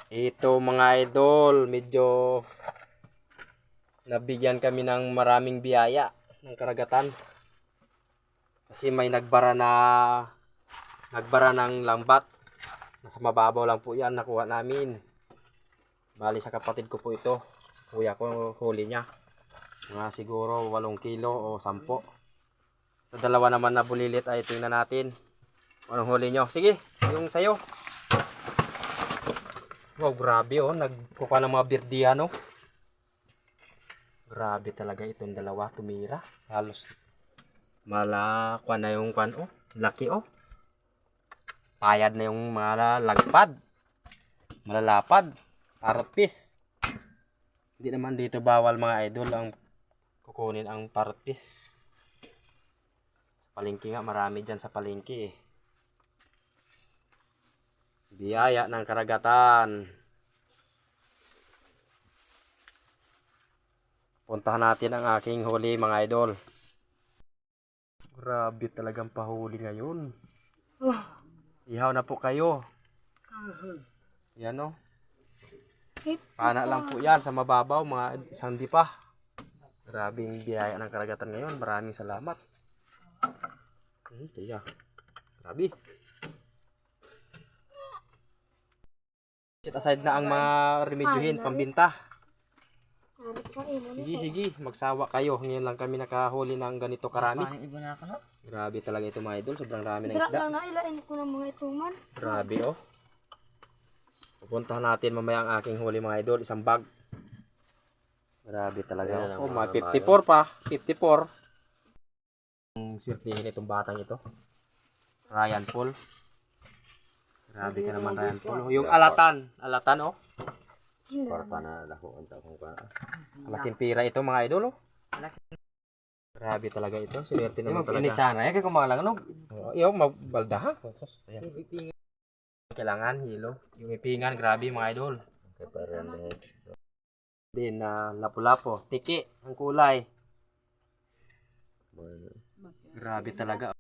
Ito mga idol, medyo nabigyan kami ng maraming biyaya ng karagatan. Kasi may nagbara ng lambat. Nasa mababaw lang po yan, nakuha namin. Bali sa kapatid ko po ito. Kuya ko huli niya. Mga siguro 8 kilo o 10. Sa dalawa naman na bulilit ay tingnan natin. Anong huli nyo? Sige, yung sayo. Wow, grabe oh. Nagkuha ng mga birdihan oh. Grabe talaga itong dalawa tumira. Halos malakwa na yung kwan oh. Laki oh. Payad na yung mga lagpad. Malalapad. Parrot fish. Hindi naman dito bawal mga idol ang kukunin ang parrot fish. Palengke nga, marami dyan sa palengke eh. Biyaya ng karagatan. Puntahan natin ang aking huli mga idol. Grabe talagang pahuli ngayon. Ihaw na po kayo. Yan o. Pana lang po yan sa mababaw mga isang dipa. Grabe yung biyaya ng karagatan ngayon. Maraming salamat. Kaya. Grabe. Set aside na ang mga remedyohin, pambinta. Sige, magsawa kayo. Ngayon lang kami nakahuli ng ganito karami. Grabe talaga ito mga idol, sobrang rami ng isda. Grabe oh. Pupuntahan natin mamaya ang aking huli mga idol, isang bag. Grabe talaga. Oh, mga 54 pa, 54. Ang swertihin itong batang ito. Ryan Paul. Grabe ka naman Ryan Paul. Yung alatan oh. Parta na lako ang takong ka. Malaking pira ito mga idol oh. Grabe talaga ito. Swerte naman talaga. Ini sana ya kay kumalang no. Iyo mabalda ha. Kailangan hilo. Yung ipingan grabe mga idol. Kay paran Din na lapu-lapo. Tiki ang kulay. Grabe talaga.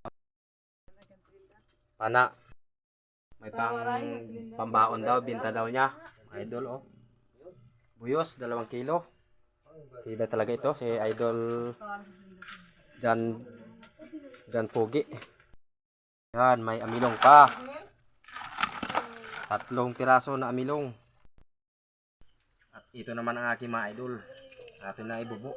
Pana. May pambaon daw, binta daw niya. Idol oh. Buyos, 2 kilo. Tiba talaga ito si Idol Jan Pogi. Yan, may amilong pa. 3 piraso na amilong. At ito naman ang aking mga idol. Atin na ibubo.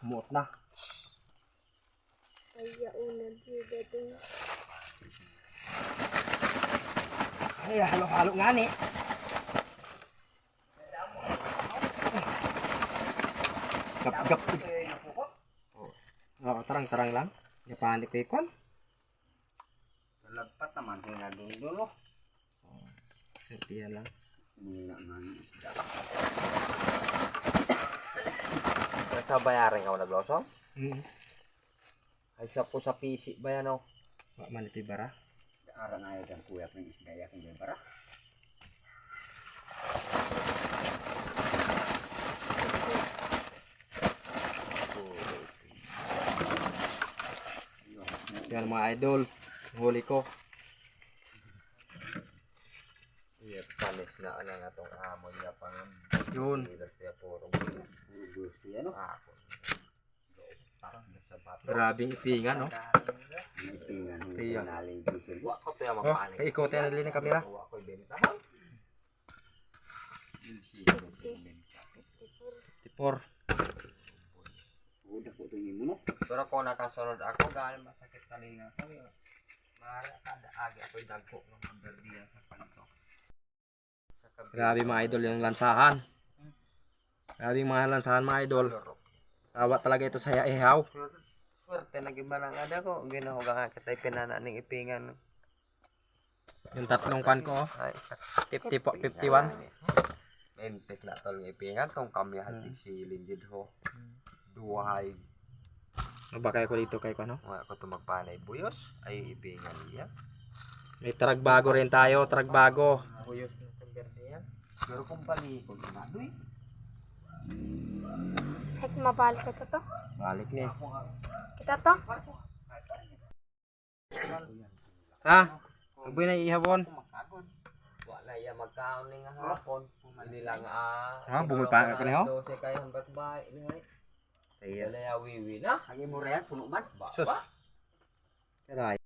Muot na. Ay, halo-halo nga ni. Gap-gap. Oo, tarang-tarang lang. Yapanik ko ikon. Lagpat naman kay na dulo. Sertiyan lang. Muna man. Sa bayaran ka na blossom? Ay sa po sa PC ba yan o? Wak man ito bara? Ara na yan kuya ng isdaya kang bara. Yan mga idol, huli ko. Iya panis na ana nga tong amon niya pang Yun. siya puro gusto yan no. Grabing ipingan no? Ipingan Iya. naling diesel. Wa ko tayo Oh, mapanik. ikotin na din ang kamera. Wa ko benta. 54. Udah ko tingin mo no. Pero kung nakasunod ako, galing masakit talinga ko. Mara kada agi ako dagko ng berdiya sa kanto. Grabe mga idol yung lansahan. Grabe yung mga lansahan mga idol. Sawa talaga ito sa ihaw. Swerte na giba nang ada ko. Ginahuga nga kita'y pinananing ipingan. Yung 3 kwan ko oh. Ay, 50 po, 51. mentik na tol ng ipingan. Tong kami hatig silin did ho. Duhay. Mabakay ko dito kay ano? Mga ko tumagpanay buyos. Ay ipingan niya. May tragbago rin tayo, tragbago. Buyos na itong berdiya. Pero kung palikod na doy. Mabalik kita to. Balik ni. Kita to. Ha? Agboy na ihapon. Makagod. Wala iya magkaon ni nga hapon. Hindi lang Ha, bungoy pa ka niyo? 12 kay hambat bay ni hay. Iya. Dala ya wiwi na. Ang imo real puno man. Ba. Sus. Karay.